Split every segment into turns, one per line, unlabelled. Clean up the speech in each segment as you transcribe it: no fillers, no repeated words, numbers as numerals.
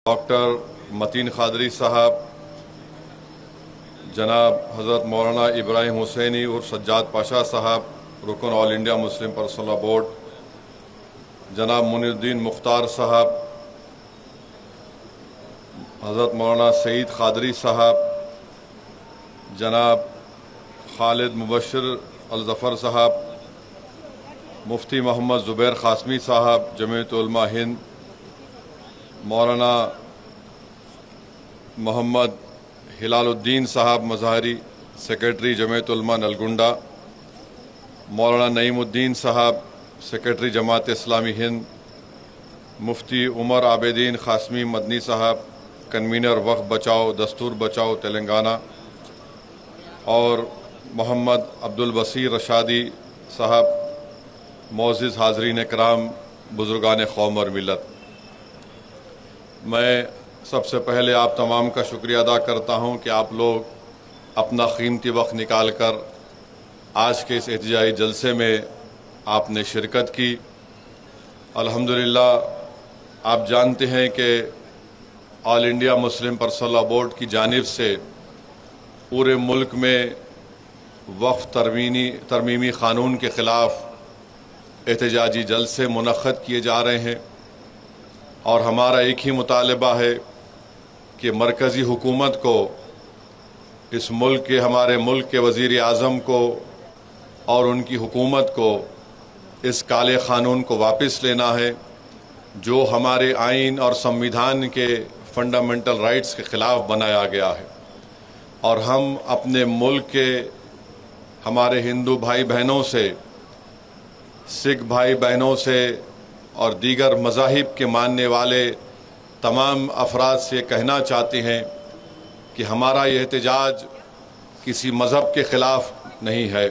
Doctor Mateen Qadri साहब, जनाब हज़रत मौलाना इब्राहिम हुसैनी और सज्जाद पाशा साहब, रुकन all India Muslim personal law board, जनाब मुनीरुद्दीन मुख्तार साहब, हज़रत मौलाना सईद कादरी साहब, जनाब खालिद मुबशर अल-ज़फ़र साहब, मुफ्ती मोहम्मद ज़ुबैर क़ासमी साहब, जमीयत उलमा हिंद, मौलाना मोहम्मद हिलालुद्दीन साहब मज़हरी, सेक्रेटरी जमीयत उलमा नलगुंडा, मौलाना नईमुद्दीन साहब, सेक्रेटरी जमात इस्लामी हिंद, मुफ्ती उमर आबिदीन क़ासमी मदनी साहब, कन्वीनर वक्फ बचाओ दस्तूर बचाओ तेलंगाना, और मोहम्मद अब्दुल बसीर रशादी साहब, मोअज़्ज़िज़ हाज़रीन इकराम, बुज़ुर्गान क़ौम और मिल्लत। मैं सबसे पहले आप तमाम का शुक्रिया अदा करता हूं कि आप लोग अपना कीमती वक्त निकाल कर आज के इस एहतिजाजी जलसे में आपने शिरकत की। अल्हम्दुलिल्लाह आप जानते हैं कि all India Muslim personal law board की जानिब से पूरे मुल्क में वक्फ तरमीमी क़ानून के ख़िलाफ़ एहतिजाजी जलसे मुनक़्क़द किए जा रहे हैं और हमारा एक ही मुतालबा है कि मरकज़ी हुकूमत को इस मुल्क के हमारे मुल्क के वज़ीर आज़म को और उनकी हुकूमत को इस काले क़ानून को वापस लेना है जो हमारे आइन और संविधान के फंडामेंटल राइट्स के ख़िलाफ़ बनाया गया है। और हम अपने मुल्क के हमारे हिंदू भाई बहनों से, सिख भाई बहनों से और दीगर मज़ाहिब के मानने वाले तमाम अफराद से कहना चाहते हैं कि हमारा ये एहतजाज किसी मज़हब के ख़िलाफ़ नहीं है।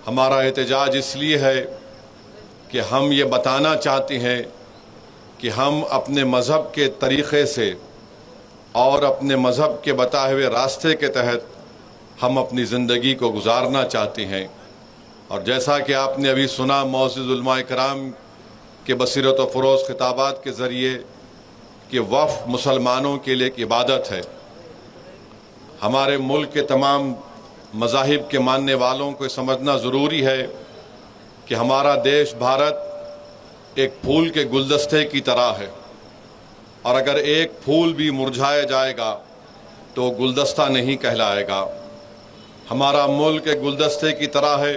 हमारा एहतजाज इसलिए है कि हम ये बताना चाहते हैं कि हम अपने मज़हब के तरीक़े से और अपने मज़हब के बताए हुए रास्ते के तहत हम अपनी ज़िंदगी को गुजारना चाहते हैं। और जैसा कि आपने अभी सुना मुअज़्ज़िज़ उलमा इकराम के बसीरत व फ़रोज़ खिताबात के ज़रिए कि वफ़ मुसलमानों के लिए एक इबादत है। हमारे मुल्क के तमाम मज़ाहिब के मानने वालों को समझना ज़रूरी है कि हमारा देश भारत एक फूल के गुलदस्ते की तरह है और अगर एक फूल भी मुरझाया जाएगा तो गुलदस्ता नहीं कहलाएगा। हमारा मुल्क एक गुलदस्ते की तरह है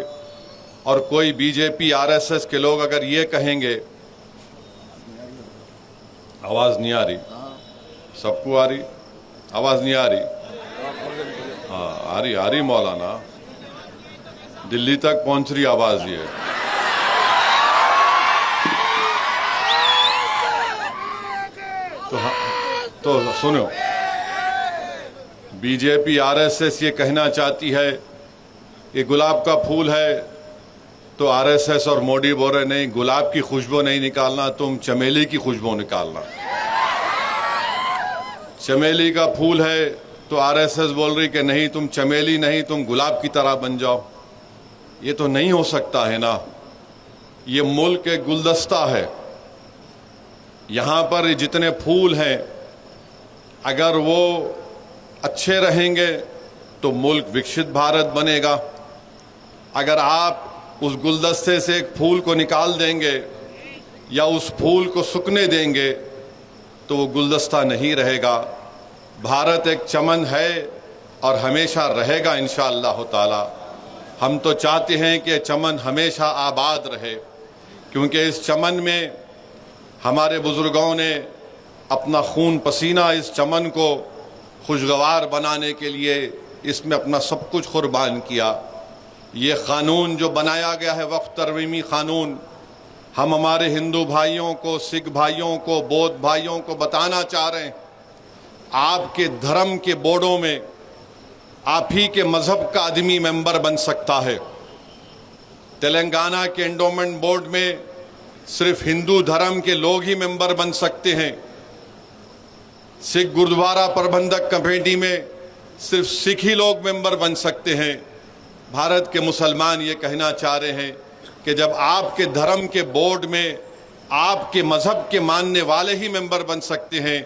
और कोई बीजेपी आरएसएस के लोग अगर ये कहेंगे, आवाज़ नहीं आ रही, सबको आ रही, आवाज़ नहीं आ रही, हाँ आ रही मौलाना, दिल्ली तक पहुंच रही आवाज़ ये। तो सुनो, बीजेपी आरएसएस ये कहना चाहती है कि गुलाब का फूल है तो आरएसएस और मोदी बोल रहे नहीं, गुलाब की खुशबू नहीं निकालना, तुम चमेली की खुशबू निकालना। चमेली का फूल है तो आरएसएस बोल रही कि नहीं, तुम चमेली नहीं, तुम गुलाब की तरह बन जाओ। ये तो नहीं हो सकता है ना। ये मुल्क एक गुलदस्ता है, यहाँ पर जितने फूल हैं अगर वो अच्छे रहेंगे तो मुल्क विकसित भारत बनेगा। अगर आप उस गुलदस्ते से एक फूल को निकाल देंगे या उस फूल को सूखने देंगे तो वो गुलदस्ता नहीं रहेगा। भारत एक चमन है और हमेशा रहेगा इंशाअल्लाह ताला। हम तो चाहते हैं कि चमन हमेशा आबाद रहे, क्योंकि इस चमन में हमारे बुज़ुर्गों ने अपना खून पसीना इस चमन को खुशगवार बनाने के लिए इसमें अपना सब कुछ कुर्बान किया। ये क़ानून जो बनाया गया है वक्फ तरमीमी क़ानून, हम हमारे हिंदू भाइयों को, सिख भाइयों को, बौद्ध भाइयों को बताना चाह रहे हैं, आपके धर्म के बोर्डों में आप ही के मज़हब का आदमी मेंबर बन सकता है। तेलंगाना के एंडोमेंट बोर्ड में सिर्फ हिंदू धर्म के लोग ही मेंबर बन सकते हैं। सिख गुरुद्वारा प्रबंधक कमेटी में सिर्फ सिख ही लोग मेंबर बन सकते हैं। भारत के मुसलमान ये कहना चाह रहे हैं कि जब आपके धर्म के बोर्ड में आपके मज़हब के मानने वाले ही मेंबर बन सकते हैं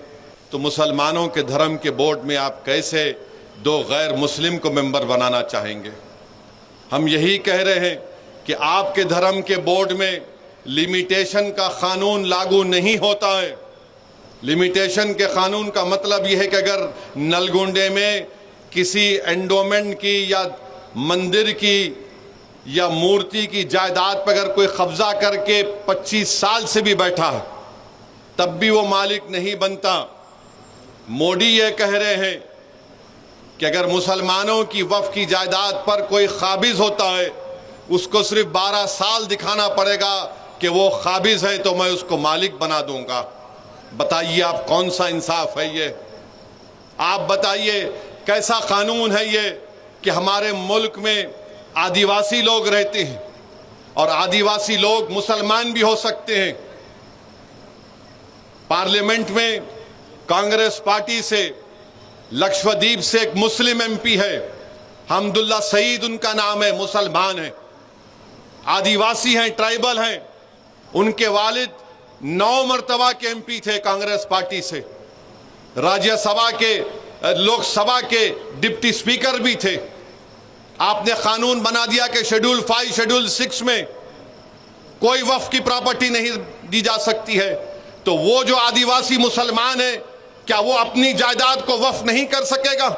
तो मुसलमानों के धर्म के बोर्ड में आप कैसे दो गैर मुस्लिम को मेंबर बनाना चाहेंगे? हम यही कह रहे हैं कि आपके धर्म के बोर्ड में लिमिटेशन का कानून लागू नहीं होता है। लिमिटेशन के कानून का मतलब यह है कि अगर नलगुंडे में किसी एंडोमेंट की या मंदिर की या मूर्ति की जायदाद पर अगर कोई कब्जा करके 25 साल से भी बैठा है तब भी वो मालिक नहीं बनता। मोदी ये कह रहे हैं कि अगर मुसलमानों की वक्फ की जायदाद पर कोई काबिज होता है उसको सिर्फ 12 साल दिखाना पड़ेगा कि वो काबिज है तो मैं उसको मालिक बना दूंगा। बताइए आप कौन सा इंसाफ है ये? आप बताइए कैसा कानून है ये कि हमारे मुल्क में आदिवासी लोग रहते हैं और आदिवासी लोग मुसलमान भी हो सकते हैं। पार्लियामेंट में कांग्रेस पार्टी से लक्षद्वीप से एक मुस्लिम एमपी है, हमदुल्ला सईद उनका नाम है, मुसलमान है, आदिवासी हैं, ट्राइबल हैं। उनके वालिद 9 मरतबा के एमपी थे कांग्रेस पार्टी से, राज्यसभा के लोकसभा के डिप्टी स्पीकर भी थे। आपने कानून बना दिया कि शेड्यूल 5 शेड्यूल 6 में कोई वक्फ की प्रॉपर्टी नहीं दी जा सकती है। तो वो जो आदिवासी मुसलमान है क्या वो अपनी जायदाद को वक्फ नहीं कर सकेगा?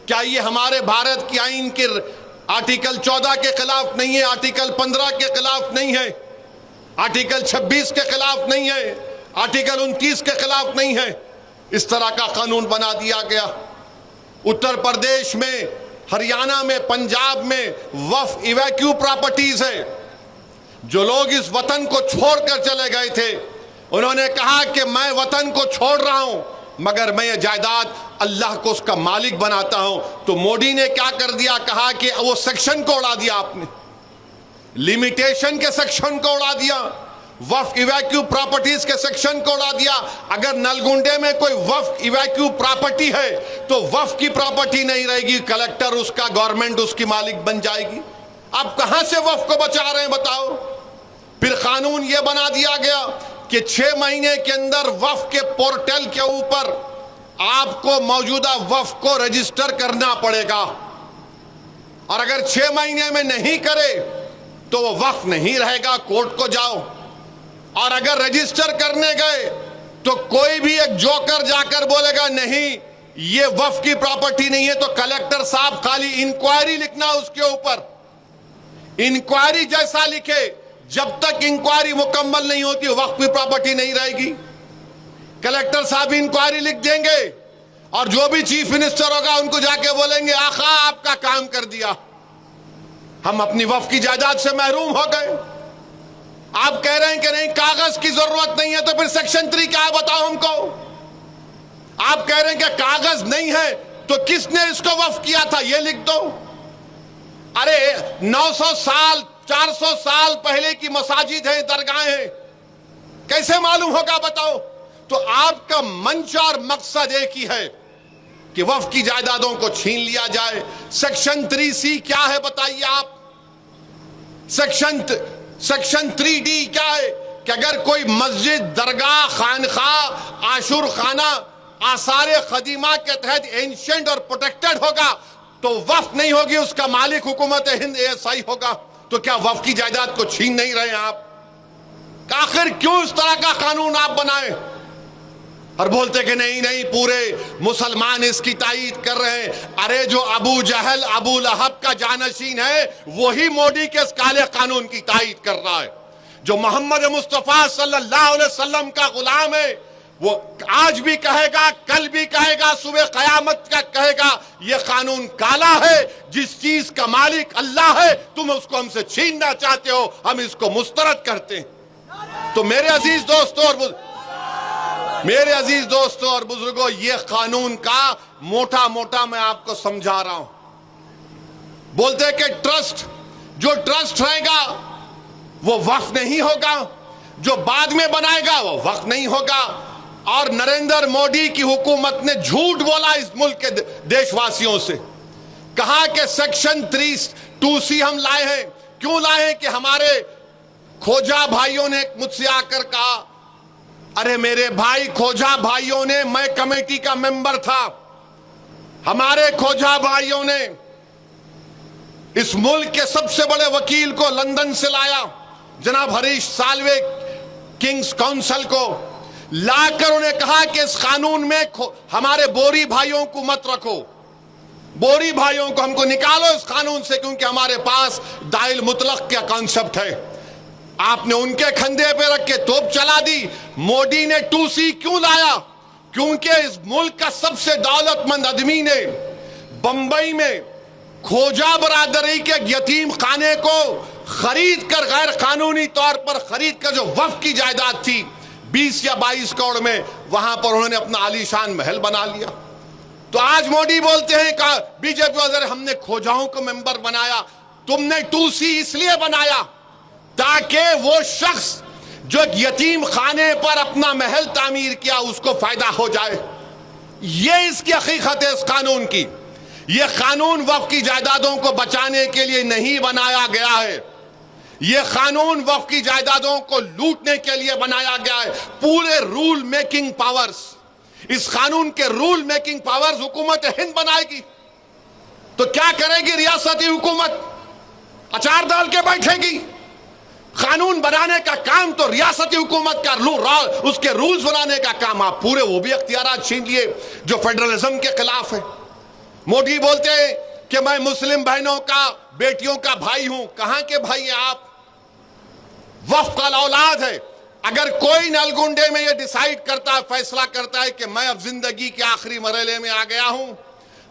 क्या ये हमारे भारत की आईन के आर्टिकल 14 के खिलाफ नहीं है, आर्टिकल 15 के खिलाफ नहीं है, आर्टिकल 26 के खिलाफ नहीं है, आर्टिकल 29 के खिलाफ नहीं है? इस तरह का कानून बना दिया गया। उत्तर प्रदेश में, हरियाणा में, पंजाब में वक्फ इवैक्यू प्रॉपर्टीज है। जो लोग इस वतन को छोड़कर चले गए थे उन्होंने कहा कि मैं वतन को छोड़ रहा हूं मगर मैं ये जायदाद अल्लाह को उसका मालिक बनाता हूं। तो मोदी ने क्या कर दिया? कहा कि वो सेक्शन को उड़ा दिया आपने, लिमिटेशन के सेक्शन को उड़ा दिया, वक्फ इवैक्यू प्रॉपर्टीज के सेक्शन को उड़ा दिया। अगर नलगुंडे में कोई वक्फ इवैक्यू प्रॉपर्टी है तो वक्फ की प्रॉपर्टी नहीं रहेगी, कलेक्टर उसका, गवर्नमेंट उसकी मालिक बन जाएगी। आप कहां से वक्फ को बचा रहे हैं बताओ? फिर कानून यह बना दिया गया कि 6 महीने के अंदर वक्फ के पोर्टल के ऊपर आपको मौजूदा वक्फ को रजिस्टर करना पड़ेगा और अगर 6 महीने में नहीं करे तो वो वक्फ नहीं रहेगा, कोर्ट को जाओ। और अगर रजिस्टर करने गए तो कोई भी एक जोकर जाकर बोलेगा नहीं ये वक्फ की प्रॉपर्टी नहीं है, तो कलेक्टर साहब खाली इंक्वायरी लिखना उसके ऊपर, इंक्वायरी जैसा लिखे, जब तक इंक्वायरी मुकम्मल नहीं होती वक्फ की प्रॉपर्टी नहीं रहेगी। कलेक्टर साहब इंक्वायरी लिख देंगे और जो भी चीफ मिनिस्टर होगा उनको जाके बोलेंगे आखा आपका काम कर दिया, हम अपनी वक्फ की जायदाद से महरूम हो गए। आप कह रहे हैं कि नहीं कागज की जरूरत नहीं है, तो फिर सेक्शन 3 क्या है बताओ हमको? आप कह रहे हैं कि कागज नहीं है तो किसने इसको वक्फ किया था ये लिख दो। अरे 900 साल 400 साल पहले की मसाजिद हैं, दरगाहें हैं, कैसे मालूम होगा बताओ? तो आपका मंशा और मकसद एक ही है कि वक्फ की जायदादों को छीन लिया जाए। सेक्शन 3C क्या है बताइए आप? सेक्शन 3D क्या है कि अगर कोई मस्जिद, दरगाह, खानखा, आशुर खाना आसारे खदीमा के तहत एंशिएंट और प्रोटेक्टेड होगा तो वक्फ नहीं होगी, उसका मालिक हुकूमत हिंद ASI होगा। तो क्या वक्फ की जायदाद को छीन नहीं रहे आप? आखिर क्यों इस तरह का कानून आप बनाए और बोलते कि नहीं नहीं पूरे मुसलमान इसकी तायीद कर रहे हैं? अरे जो अबू जहल, अबू लहब का जानशीन है वही मोदी के इस काले कानून की तायीद कर रहा है। जो मोहम्मद मुस्तफा सल्लल्लाहु अलैहि वसल्लम का गुलाम है वो आज भी कहेगा, कल भी कहेगा, सुबह कयामत का कहेगा ये कानून काला है, जिस चीज का मालिक अल्लाह है तुम उसको हमसे छीनना चाहते हो, हम इसको मुस्तरद करते हैं। तो मेरे अजीज दोस्तों और बुजुर्गों, ये कानून का मोटा मोटा मैं आपको समझा रहा हूं। बोलते हैं कि ट्रस्ट, जो ट्रस्ट रहेगा वो वक्फ नहीं होगा, जो बाद में बनाएगा वो वक्फ नहीं होगा। और नरेंद्र मोदी की हुकूमत ने झूठ बोला इस मुल्क के देशवासियों से, कहा कि सेक्शन 2C हम लाए हैं। क्यों लाए हैं? कि हमारे खोजा भाइयों ने मुझसे आकर कहा
अरे मेरे भाई खोजा भाइयों ने, मैं कमेटी का मेंबर था, हमारे खोजा भाइयों ने इस मुल्क के सबसे बड़े वकील को लंदन से लाया, जनाब हरीश साल्वे, किंग्स काउंसिल को लाकर उन्हें कहा कि इस कानून में हमारे बोरी भाइयों को मत रखो, बोरी भाइयों को हमको निकालो इस कानून से, क्योंकि हमारे पास दाइल मुतलक का कॉन्सेप्ट है। आपने उनके खंधे पे रख के तोप चला दी। मोदी ने 2C क्यों लाया? क्योंकि इस मुल्क का सबसे दौलतमंद आदमी ने बंबई में खोजा बरादरी के यतीम खाने को खरीद कर, गैर कानूनी तौर पर खरीद कर, जो वक्फ की जायदाद थी 20 या 22 करोड़ में, वहां पर उन्होंने अपना आलीशान महल बना लिया। तो आज मोदी बोलते हैं का बीजेपी वजीर, हमने खोजाओं को मेंबर बनाया। तुमने 2C इसलिए बनाया ताकि वो शख्स जो यतीम खाने पर अपना महल तामीर किया उसको फायदा हो जाए। ये इसकी हकीकत है इस कानून की। यह कानून वक्फ की जायदादों को बचाने के लिए नहीं बनाया गया है, यह कानून वक्फ की जायदादों को लूटने के लिए बनाया गया है। पूरे रूल मेकिंग पावर्स, इस कानून के रूल मेकिंग पावर्स हुकूमत हिंद बनाएगी। तो क्या करेगी रियासती हुकूमत? अचार डाल के बैठेगी? कानून बनाने का काम तो रियासती हुकूमत का, उसके रूल्स बनाने का काम आप पूरे वो भी अख्तियारात छीन लिए जो फेडरलिज्म के खिलाफ है। मोदी बोलते हैं कि मैं मुस्लिम बहनों का, बेटियों का भाई हूं। कहां के भाई हैं आप? वक्फ का औलाद है। अगर कोई नलगुंडे में यह डिसाइड करता है, फैसला करता है कि मैं अब जिंदगी के आखिरी मरहले में आ गया हूं,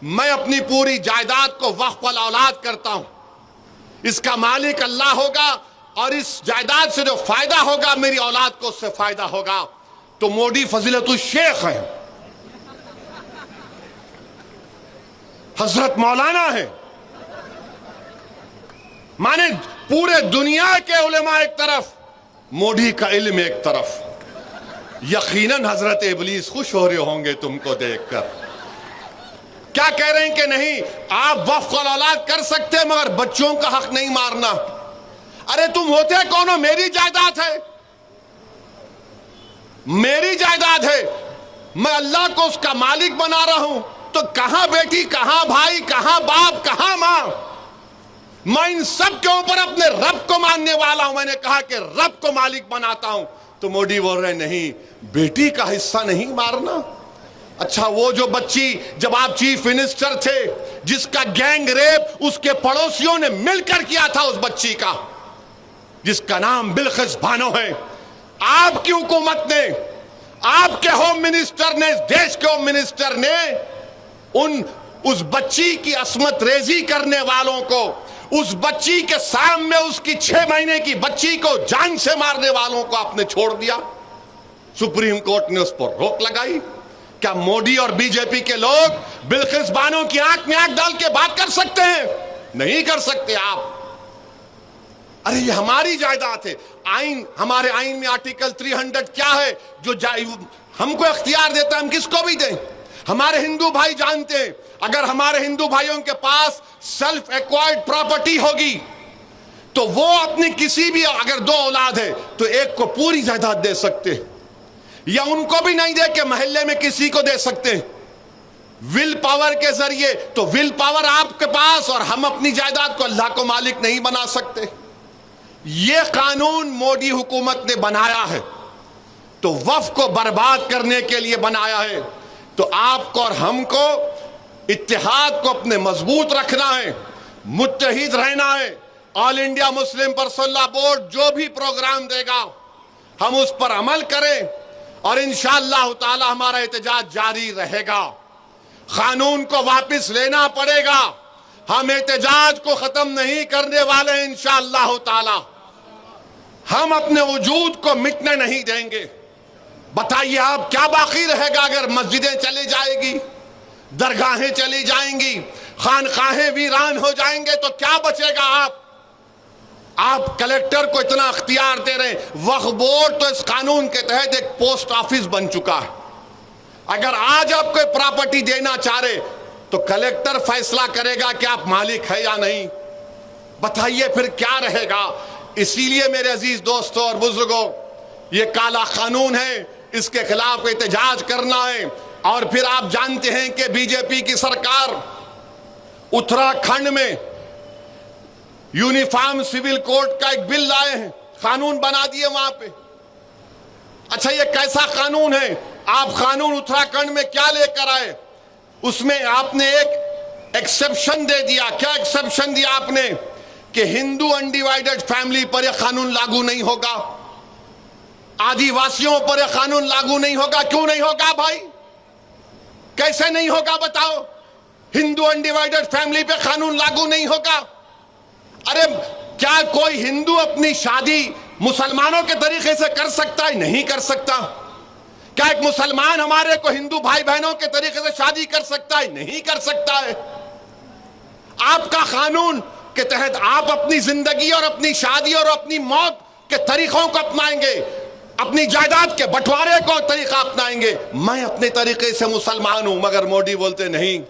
मैं अपनी पूरी जायदाद को वक्फ का औलाद करता हूं, इसका मालिक अल्लाह होगा और इस जायदाद से जो फायदा होगा मेरी औलाद को उससे फायदा होगा, तो मोदी फजीलतुल शेख है, हजरत मौलाना है। माने पूरे दुनिया के उलेमा एक तरफ, मोदी का इल्म एक तरफ। यकीनन हजरत इबलीस खुश हो रहे होंगे तुमको देखकर। क्या कह रहे हैं कि नहीं आप वक्फ औलाद कर सकते हैं मगर बच्चों का हक नहीं मारना। अरे तुम होते कौन हो? मेरी जायदाद है, मेरी जायदाद है, मैं अल्लाह को उसका मालिक बना रहा हूं। तो कहां बेटी, कहां भाई, कहां बाप, कहां मां? मैं इन सब के ऊपर अपने रब को मानने वाला हूं। मैंने कहा कि रब को मालिक बनाता हूं। तो मोदी बोल रहे नहीं, बेटी का हिस्सा नहीं मारना। अच्छा, वो जो बच्ची जब आप चीफ मिनिस्टर थे जिसका गैंग रेप उसके पड़ोसियों ने मिलकर किया था, उस बच्ची का जिसका नाम बिल्किस बानो है, आपकी हुकूमत ने, आपके होम मिनिस्टर ने, इस देश के होम मिनिस्टर ने उस बच्ची की अस्मत रेजी करने वालों को, उस बच्ची के सामने उसकी 6 महीने की बच्ची को जान से मारने वालों को आपने छोड़ दिया। सुप्रीम कोर्ट ने उस पर रोक लगाई। क्या मोदी और बीजेपी के लोग बिल्किस बानो की आंख में आंख डाल के बात कर सकते हैं? नहीं कर सकते आप। अरे ये हमारी जायदाद है। आइन, हमारे आइन में आर्टिकल 300 क्या है जो हमको इख्तियार देता है हम किसको भी दें। हमारे हिंदू भाई जानते हैं, अगर हमारे हिंदू भाइयों के पास सेल्फ एक्वायर्ड प्रॉपर्टी होगी तो वो अपनी किसी भी, अगर 2 औलाद है तो एक को पूरी जायदाद दे सकते, या उनको भी नहीं दे के मोहल्ले में किसी को दे सकते विल पावर के जरिए। तो विल पावर आपके पास, और हम अपनी जायदाद को अल्लाह को मालिक नहीं बना सकते। यह कानून मोदी हुकूमत ने बनाया है तो वक्फ को बर्बाद करने के लिए बनाया है। तो आपको और हमको इत्तेहाद को अपने मजबूत रखना है, मुत्तहिद रहना है। All India Muslim personal board जो भी प्रोग्राम देगा हम उस पर अमल करें और इंशाअल्लाह ताला हमारा एहतजाज जारी रहेगा। कानून को वापस लेना पड़ेगा। हम एहतजाज को खत्म नहीं करने वाले इंशाअल्लाह ताला। हम अपने वजूद को मिटने नहीं देंगे। बताइए आप, क्या बाकी रहेगा अगर मस्जिदें चली जाएगी, दरगाहें चली जाएंगी, खानकाहें वीरान हो जाएंगे तो क्या बचेगा? आप कलेक्टर को इतना अख्तियार दे रहे हैं। वक्फ बोर्ड तो इस कानून के तहत एक पोस्ट ऑफिस बन चुका है। अगर आज आप कोई प्रॉपर्टी देना चाह रहे तो कलेक्टर फैसला करेगा कि आप मालिक है या नहीं। बताइए फिर क्या रहेगा? इसीलिए मेरे अजीज दोस्तों और बुजुर्गों, ये काला कानून है, इसके खिलाफ एहतजाज करना है। और फिर आप जानते हैं कि बीजेपी की सरकार उत्तराखंड में यूनिफॉर्म सिविल कोड का एक बिल लाए हैं, कानून बना दिए वहां पे। अच्छा, ये कैसा कानून है? आप कानून उत्तराखंड में क्या लेकर आए? उसमें आपने एक एक्सेप्शन दे दिया। क्या एक्सेप्शन दिया आपने? कि हिंदू अनडिवाइडेड फैमिली पर यह कानून लागू नहीं होगा, आदिवासियों पर यह कानून लागू नहीं होगा। क्यों नहीं होगा भाई? कैसे नहीं होगा बताओ? हिंदू अनडिवाइडेड फैमिली पे कानून लागू नहीं होगा? अरे क्या कोई हिंदू अपनी शादी मुसलमानों के तरीके से कर सकता है? नहीं कर सकता। क्या एक मुसलमान हमारे को हिंदू भाई बहनों के तरीके से शादी कर सकता है? नहीं कर सकता है। आपका कानून के तहत आप अपनी जिंदगी और अपनी शादी और अपनी मौत के तरीकों को अपनाएंगे, अपनी जायदाद के बंटवारे को तरीका अपनाएंगे। मैं अपने तरीके से मुसलमान हूं, मगर मोदी बोलते नहीं।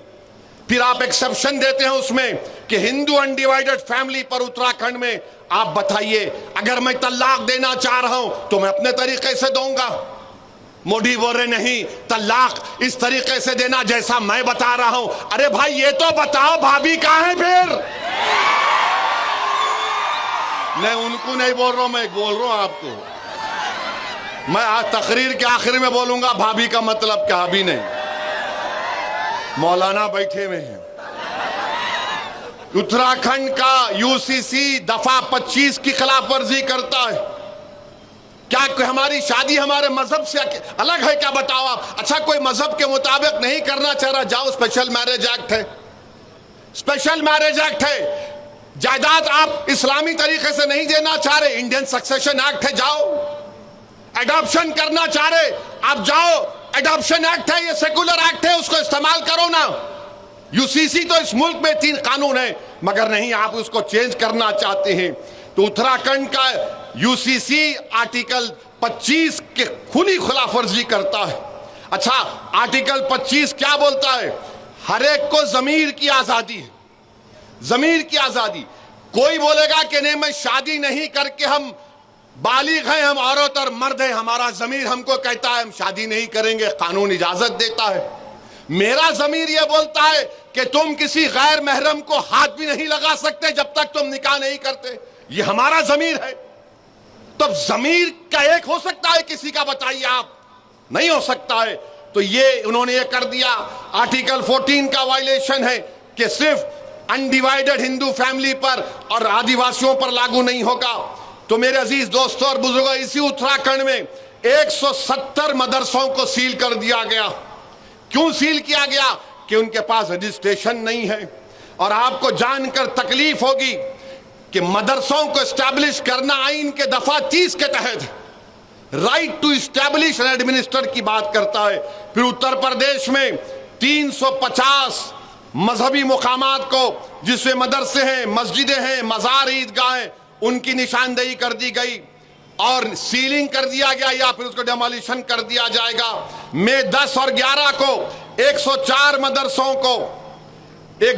फिर आप एक्सेप्शन देते हैं उसमें कि हिंदू अनडिवाइडेड फैमिली पर उत्तराखंड में आप बताइए, अगर मैं तलाक देना चाह रहा हूं तो मैं अपने तरीके से दूंगा। मोदी बोल रहे नहीं, तलाक इस तरीके से देना जैसा मैं बता रहा हूं। अरे भाई ये तो बताओ भाभी कहां है फिर? मैं उनको नहीं बोल रहा हूं, मैं बोल रहा हूं आपको। मैं आज तकरीर के आखिर में बोलूंगा भाभी का मतलब क्या भी नहीं। मौलाना बैठे हुए हैं। उत्तराखंड का यूसीसी दफा 25 की खिलाफ वर्जी करता है। क्या हमारी शादी हमारे मजहब से अलग है क्या? बताओ आप। अच्छा, कोई मजहब के मुताबिक नहीं करना चाह रहा, जाओ, स्पेशल मैरिज एक्ट है, स्पेशल मैरिज एक्ट है। जायदाद आप इस्लामी तरीके से नहीं देना चाह रहे, इंडियन सक्सेशन एक्ट है, जाओ। एडॉप्शन करना चाह रहे आप, जाओ, एडॉप्शन एक्ट है, ये सेकुलर एक्ट है, उसको इस्तेमाल करो ना। यूसीसी तो इस मुल्क में 3 कानून है, मगर नहीं, आप उसको चेंज करना चाहते हैं। तो उत्तराखंड का यूसीसी आर्टिकल 25 के खुली खिलाफवर्जी करता है। अच्छा, आर्टिकल 25 क्या बोलता है? हर एक को जमीर की आजादी है, जमीर की आजादी। कोई बोलेगा कि नहीं, मैं शादी नहीं करके, हम बालिग हैं, हम औरत और मर्द हैं, हमारा जमीर हमको कहता है हम शादी नहीं करेंगे, कानून इजाजत देता है। मेरा जमीर यह बोलता है कि तुम किसी गैर महरम को हाथ भी नहीं लगा सकते जब तक तुम निकाह नहीं करते, ये हमारा जमीर है। तो जमीर का एक हो सकता है किसी का? बताइए आप, नहीं हो सकता है। तो ये उन्होंने ये कर दिया। आर्टिकल 14 का वायलेशन है कि सिर्फ अनडिवाइडेड हिंदू फैमिली पर और आदिवासियों पर लागू नहीं होगा। तो मेरे अजीज दोस्तों और बुजुर्गों, इसी उत्तराखंड में 170 मदरसों को सील कर दिया गया। क्यों सील किया गया? कि उनके पास रजिस्ट्रेशन नहीं है। और आपको जानकर तकलीफ होगी कि मदरसों को एस्टैब्लिश करना आइन के दफा 30 के तहत right to establish and administer की बात करता है। फिर उत्तर प्रदेश में 350 मजहबी मुकामात को, जिसमें मदरसे हैं, मस्जिदें हैं, मजार, ईदगाह हैं, उनकी निशानदेही कर दी गई और सीलिंग कर दिया गया या फिर उसको डेमोलिशन कर दिया जाएगा। मई 10 और 11 को 104 मदरसों को, एक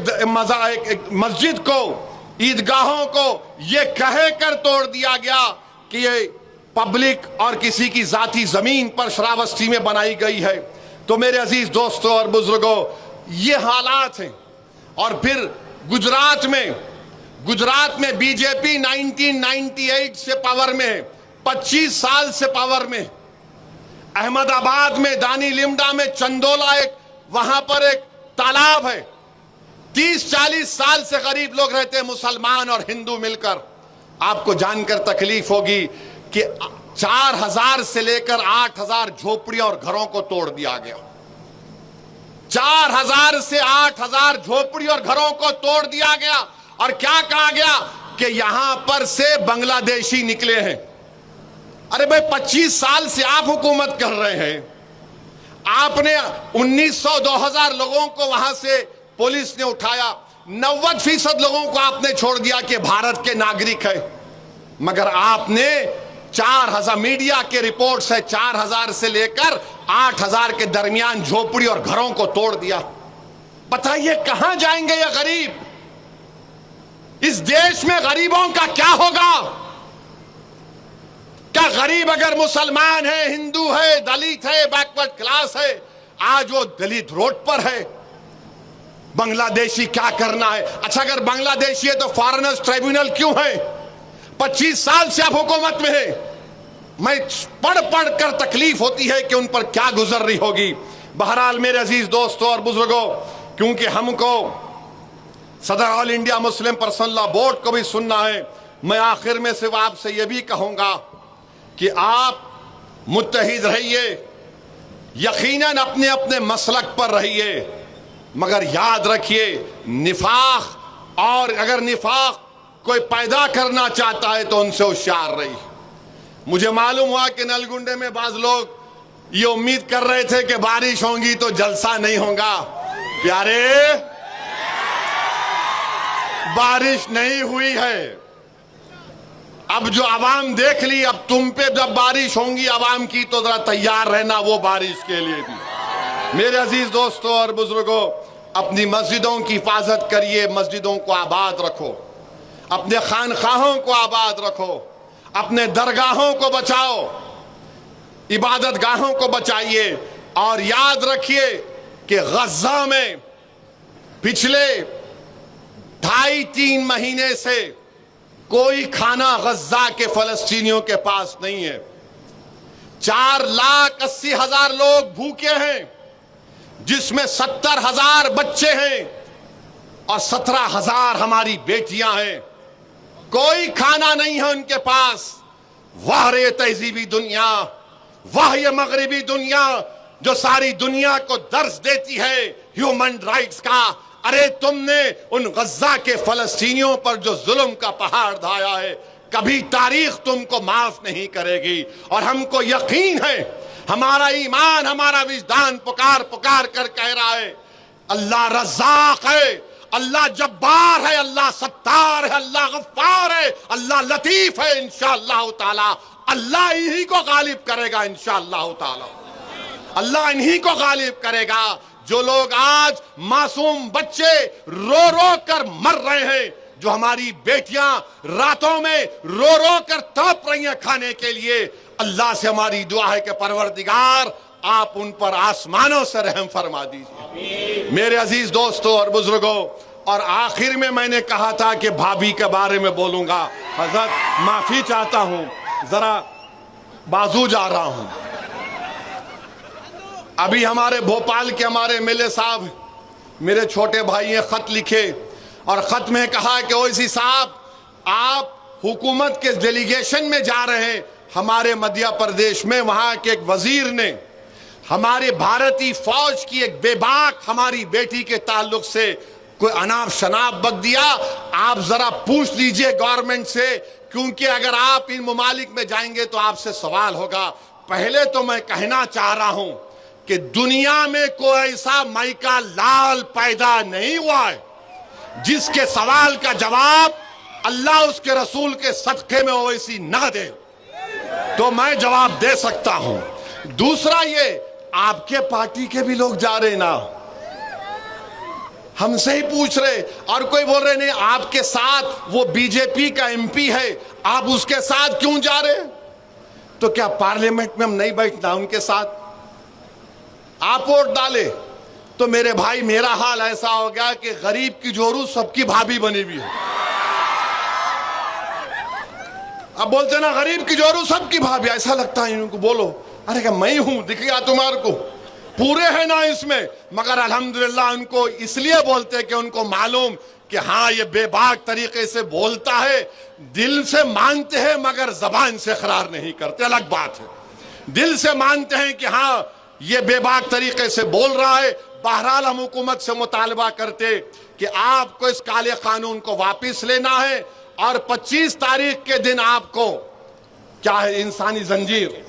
मस्जिद को, ईदगाहों को ये कहकर तोड़ दिया गया कि ये पब्लिक और किसी की जाती जमीन पर श्रावस्ती में बनाई गई है। तो मेरे अजीज दोस्तों और बुजुर्गों, ये हालात हैं। और फिर गुजरात में बीजेपी 1998 से पावर में है, 25 साल से पावर में। अहमदाबाद में, दानी लिमडा में, चंदोला, एक वहां पर एक तालाब है, 30-40 साल से गरीब लोग रहते हैं, मुसलमान और हिंदू मिलकर। आपको जानकर तकलीफ होगी कि 4000 से लेकर 8000 झोपड़ियों और घरों को तोड़ दिया गया। 4000 से 8000 झोपड़ी और घरों को तोड़ दिया गया। और क्या कहा गया कि यहां पर से बांग्लादेशी निकले हैं। अरे भाई, 25 साल से आप हुकूमत कर रहे हैं, आपने 1900-2000 लोगों को वहां से पुलिस ने उठाया, 90% लोगों को आपने छोड़ दिया कि भारत के नागरिक है। मगर आपने 4000, मीडिया के रिपोर्ट्स है, 4000 से लेकर 8000 के दरमियान झोपड़ी और घरों को तोड़ दिया। बताइए कहां जाएंगे ये गरीब? इस देश में गरीबों का क्या होगा? क्या क्या गरीब अगर मुसलमान है, हिंदू है, दलित है, बैकवर्ड क्लास है, आज वो दलित रोड पर है? बांग्लादेशी क्या करना है? अच्छा, अगर बांग्लादेशी है तो फॉरेनर्स ट्राइब्यूनल क्यों है? 25 साल से आप हुकूमत में है। मैं पढ़ पढ़ कर तकलीफ होती है कि उन पर क्या गुजर रही होगी। बहरहाल मेरे अजीज दोस्तों और बुजुर्गों, क्योंकि हमको सदर all India Muslim personal law board को भी सुनना है, मैं आखिर में सिर्फ आपसे यह भी कहूंगा कि आप मुत्तहिद रहिए, यकीनन अपने अपने मसलक पर रहिए, मगर याद रखिए निफाक, और अगर निफाक कोई पैदा करना चाहता है तो उनसे होशियार रहिए। मुझे मालूम हुआ कि नलगुंडे में बाज लोग ये उम्मीद कर रहे थे कि बारिश होगी तो जलसा नहीं होगा। प्यारे, बारिश नहीं हुई है। अब जो आवाम देख ली, अब तुम पे जब बारिश होंगी आवाम की, तो जरा तैयार रहना वो बारिश के लिए भी। मेरे अजीज दोस्तों और बुजुर्गों, अपनी मस्जिदों की हिफाजत करिए, मस्जिदों को आबाद रखो, अपने खानखाहों को आबाद रखो, अपने दरगाहों को बचाओ, इबादत गाहों को बचाइए। और याद रखिए कि गज़ा में पिछले 2.5-3 महीने से कोई खाना गज़ा के फलस्तीनियों के पास नहीं है। 4,80,000 लोग भूखे हैं, जिसमें 70,000 बच्चे हैं और 17,000 हमारी बेटियां हैं। कोई खाना नहीं है उनके पास। वाह रे तहजीबी दुनिया, वाह ये मगरिबी दुनिया जो सारी दुनिया को दर्स देती है ह्यूमन राइट्स का। अरे तुमने उन गज़ा के फलस्तीनियों पर जो जुल्म का पहाड़ ढाया है, कभी तारीख तुमको माफ नहीं करेगी। और हमको यकीन है, हमारा ईमान, हमारा विजदान पुकार पुकार कर कह रहा है, अल्लाह रज़्ज़ाक़ है, अल्लाह जब्बार है, अल्लाह सत्तार है, अल्लाह गफ्फार है, अल्लाह लतीफ है। इंशाअल्लाह ताला अल्लाह इन्हीं को गालिब करेगा। इंशाअल्लाह ताला अल्लाह इन्हीं को गालिब करेगा। जो लोग आज मासूम बच्चे रो रो कर मर रहे हैं, जो हमारी बेटियां रातों में रो रो कर तड़प रही हैं खाने के लिए, अल्लाह से हमारी दुआ है कि परवरदिगार आप उन पर आसमानों से रहम फरमा दीजिए। मेरे अजीज दोस्तों और बुजुर्गों, और आखिर में मैंने कहा था कि भाभी के बारे में बोलूंगा। हजरत माफी चाहता हूं, जरा बाजू जा रहा हूं। अभी हमारे भोपाल के हमारे एमएलए साहब, मेरे छोटे भाई ने खत लिखे और खत में कहा कि ओवैसी साहब, आप हुकूमत के डेलीगेशन में जा रहे हैं हमारे मध्य प्रदेश में, वहां के एक वजीर ने हमारे भारतीय फौज की एक बेबाक हमारी बेटी के ताल्लुक से कोई अनाप शनाप बक दिया। आप जरा पूछ लीजिए गवर्नमेंट से, क्योंकि अगर आप इन ममालिक में जाएंगे तो आपसे सवाल होगा। पहले तो मैं कहना चाह रहा हूं कि दुनिया में कोई ऐसा माइका लाल पैदा नहीं हुआ है जिसके सवाल का जवाब अल्लाह उसके रसूल के सदक़े में ओवैसी ना दे, तो मैं जवाब दे सकता हूं। दूसरा, ये आपके पार्टी के भी लोग जा रहे ना, हमसे ही पूछ रहे, और कोई बोल रहे नहीं आपके साथ वो बीजेपी का एमपी है, आप उसके साथ क्यों जा रहे? तो क्या पार्लियामेंट में हम नहीं बैठना उनके साथ? आप वोट डाले तो मेरे भाई मेरा हाल ऐसा हो गया कि गरीब की जोरू सबकी भाभी बनी हुई है। अब बोलते ना गरीब की जोरू सबकी भाभी, ऐसा लगता है इनको। बोलो, अरे क्या मैं हूं, दिख गया तुम्हारे को? पूरे हैं ना इसमें, मगर अल्हम्दुलिल्लाह उनको इसलिए बोलते कि उनको मालूम कि हाँ ये बेबाक तरीके से बोलता है, दिल से मानते हैं मगर जबान से इकरार नहीं करते, अलग बात है। दिल से मानते हैं कि हाँ ये बेबाक तरीके से बोल रहा है। बहरहाल हम हुकूमत से मुतालबा करते कि आपको इस काले कानून को वापस लेना है और 25 तारीख के दिन आपको क्या है, इंसानी जंजीर,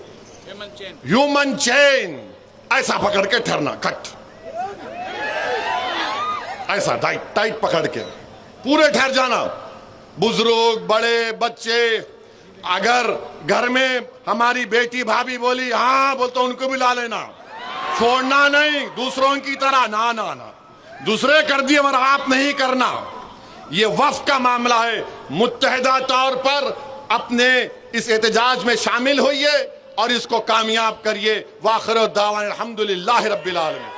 ह्यूमन चेन ऐसा पकड़ के ठहरना, कट ऐसा टाइट पकड़ के पूरे ठहर जाना। बुजुर्ग, बड़े, बच्चे, अगर घर में हमारी बेटी भाभी बोली हाँ बोल तो उनको भी ला लेना, छोड़ना नहीं दूसरों की तरह। ना ना ना, दूसरे कर दिए मगर आप नहीं करना। ये वक्फ का मामला है, मुत्तहिदा तौर पर अपने इस एहतजाज में शामिल होइए और इसको कामयाब करिए। वाखिर दावाना अल्हम्दुलिल्लाहि रब्बिल आलमीन।